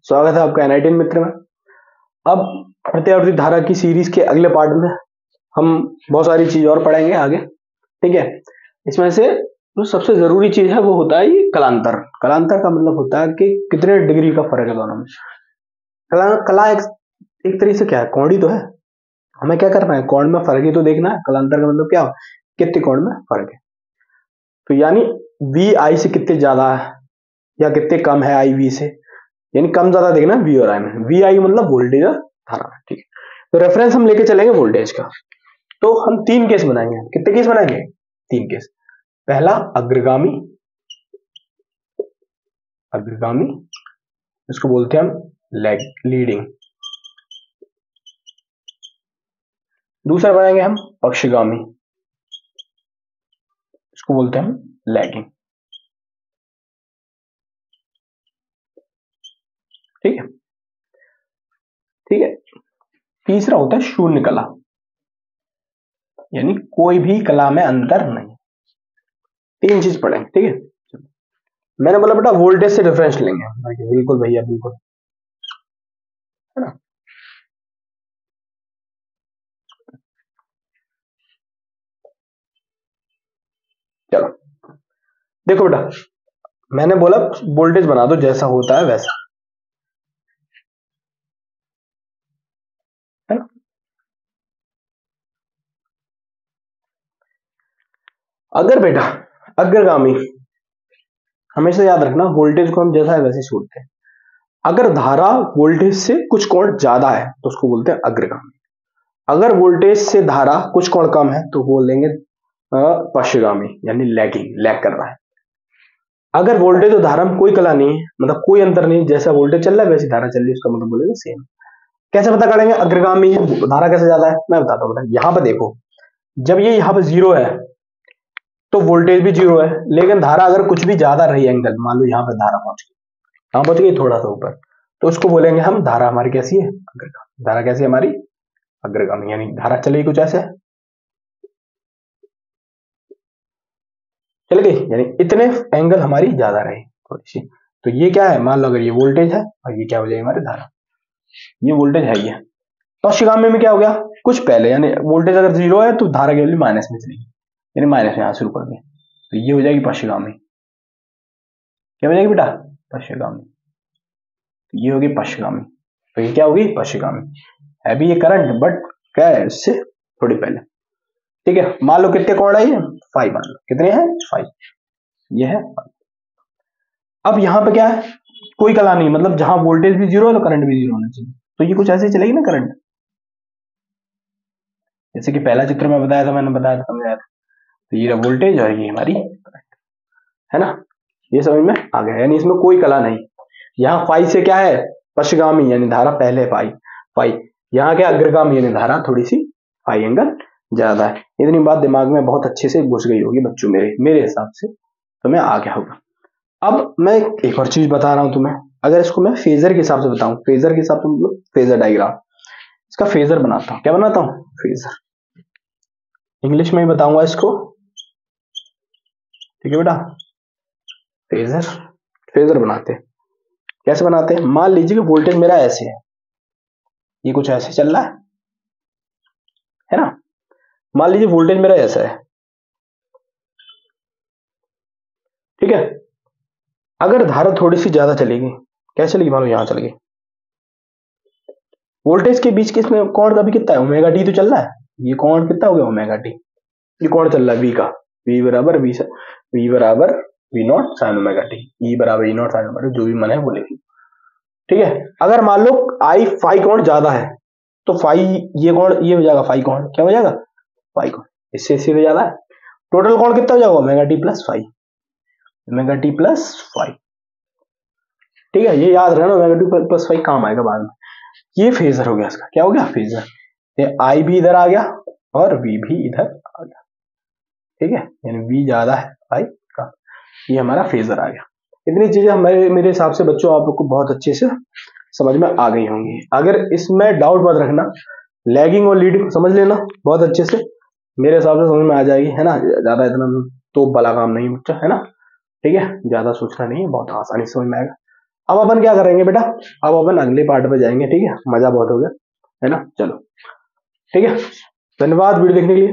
स्वागत है आपका एनआईटी मित्र में। अब प्रत्यावर्ती धारा की सीरीज के अगले पार्ट में हम बहुत सारी चीज और पढ़ेंगे आगे, ठीक है। इसमें से जो सबसे जरूरी चीज है वो होता है ये कलांतर। कलांतर का मतलब होता है कि कितने डिग्री का फर्क है दोनों में। कला एक तरीके से क्या है, कोण ही तो है। हमें क्या करना है, कोण में फर्क ही तो देखना है। कलांतर का मतलब क्या हो, कितने कोण में फर्क है। तो यानी वी आई से कितने ज्यादा है या कितने कम है आई वी से, यानी कम ज्यादा देखना वी और आई में। वी आई मतलब वोल्टेज और धारा, ठीक है। तो रेफरेंस हम लेके चलेंगे वोल्टेज का। तो हम तीन केस बनाएंगे। कितने केस बनाएंगे, तीन केस। पहला अग्रगामी, अग्रगामी इसको बोलते हैं हम लीडिंग। दूसरा बनाएंगे हम पक्षगामी, इसको बोलते हैं हम लैगिंग, ठीक है। ठीक है। तीसरा होता है शून्य कला, यानी कोई भी कला में अंतर नहीं। तीन चीज पढ़ेंगे, ठीक है। मैंने बोला बेटा वोल्टेज से डिफरेंस लेंगे, बिल्कुल भैया बिल्कुल, है ना। चलो देखो बेटा, मैंने बोला वोल्टेज बना दो जैसा होता है वैसा, है ना। अगर बेटा अग्रगामी, हमेशा याद रखना वोल्टेज को हम जैसा है वैसे छोड़ते हैं। अगर धारा वोल्टेज से कुछ कोण ज्यादा है तो उसको बोलते हैं अग्रगामी। अगर वोल्टेज से धारा कुछ कोण कम है तो बोल देंगे पश्चगामी, यानी लैगिंग, लैग कर रहा है। अगर वोल्टेज और धारा में कोई कला नहीं है, मतलब कोई अंतर नहीं, जैसा वोल्टेज चल रहा है वैसी धारा चल रही है, उसका मतलब बोलेंगे सेम। कैसे पता करेंगे अग्रगामी है, धारा कैसे ज्यादा है, मैं बताता हूँ बेटा। यहाँ पे देखो, जब ये यहाँ पे जीरो है तो वोल्टेज भी जीरो है, लेकिन धारा अगर कुछ भी ज्यादा रही एंगल, मान लो यहाँ पे धारा पहुंच गई, कहां पहुंच गई, थोड़ा सा ऊपर, तो उसको बोलेंगे हम धारा हमारी कैसी है, अग्रगामी। धारा कैसी है हमारी, अग्रगामी, यानी धारा चलेगी कुछ ऐसे, चल गई, यानी इतने एंगल हमारी ज्यादा रही थोड़ी सी। तो ये क्या है, मान लो अगर ये वोल्टेज है और ये क्या हो जाएगी हमारी धारा, ये वोल्टेज है ये। पश्चगामी में क्या हो गया, कुछ पहले, यानी वोल्टेज अगर जीरो है तो धारा की वैल्यू माइनस में चलेगी, यानी माइनस में यहां शुरू कर दें, तो ये हो जाएगी पश्चगामी। क्या हो जाएगी बेटा, पश्चगामी। तो ये होगी पश्चगामी, तो ये क्या होगी पश्चगामी। है भी ये करंट, बट क्या है इससे थोड़ी पहले, ठीक है। मान लो कितने कोण है ये, 5 मान लो, कितने हैं 5, ये है 5। अब यहाँ पे क्या है, कोई कला नहीं, मतलब जहां वोल्टेज भी जीरो है तो करंट भी जीरो होना चाहिए, तो ये कुछ ऐसे चलेगी ना करंट, जैसे कि पहला चित्र में बताया था, मैंने बताया था, समझाया था। तो ये वोल्टेज और ये हमारी करंट, है ना। ये समझ में आ गया, यानी इसमें कोई कला नहीं। यहाँ 5 से क्या है पश्चगामी, यानी धारा पहले 5, यहाँ क्या अग्रगामी, यानी धारा थोड़ी सी 5 एंगल ज्यादा है। इतनी बात दिमाग में बहुत अच्छे से घुस गई होगी बच्चों, मेरे हिसाब से तुम्हें आ गया होगा। अब मैं एक और चीज बता रहा हूं तुम्हें, अगर इसको मैं फेजर के हिसाब से बताऊं, फेजर के हिसाब से मतलब फेजर डायग्राम, इसका फेजर बनाता हूं। क्या बनाता हूं, फेजर। इंग्लिश में ही बताऊंगा इसको, ठीक है बेटा। फेजर, फेजर बनाते हैं। कैसे बनाते हैं, मान लीजिए कि वोल्टेज मेरा ऐसे है, ये कुछ ऐसे चल रहा है ना। मान लीजिए वोल्टेज मेरा ऐसा है, ठीक है। अगर धारा थोड़ी सी ज्यादा चलेगी, कैसे चलेगी, मान लो यहां चल गई, वोल्टेज के बीच के इसमें कोण का भी कितना है, ओमेगा टी तो चल रहा है, ये कोण कितना हो गया ओमेगा टी, ये कोण चल रहा है वी का, वी बराबर v not sine omega t, e बराबर e not sine omega t, जो भी मन है वो लिखिए, ठीक है। अगर मान लो आई फाई कोण ज्यादा है तो फाई, ये कोण ये हो जाएगा फाई कोण, क्या हो जाएगा फाई कोण, इससे सीधे ज्यादा है, टोटल कोण कितना हो जाएगा omega t plus phi, omega t plus phi, ठीक है। ये याद रखना, ओमेगा टी प्लस फाई काम आएगा बाद में। ये फेजर हो गया इसका, क्या हो गया फेजर, ये आई भी इधर आ गया और वी भी इधर आ गया, ठीक है, यानी वी ज्यादा है आई का, ये हमारा फेजर आ गया। इतनी चीजें हमारे मेरे हिसाब से बच्चों आप लोग को बहुत अच्छे से समझ में आ गई होंगी। अगर इसमें डाउट मत रखना, लैगिंग और लीडिंग समझ लेना बहुत अच्छे से, मेरे हिसाब से समझ में आ जाएगी, है ना। ज्यादा इतना तो बड़ा काम नहीं बच्चा, है ना, ठीक है, ज्यादा सोचना नहीं है, बहुत आसानी से समझ में आएगा। अब अपन क्या करेंगे बेटा, अब अपन अगले पार्ट पे जाएंगे, ठीक है, मजा बहुत हो गया है ना, चलो ठीक है, धन्यवाद वीडियो देखने के लिए।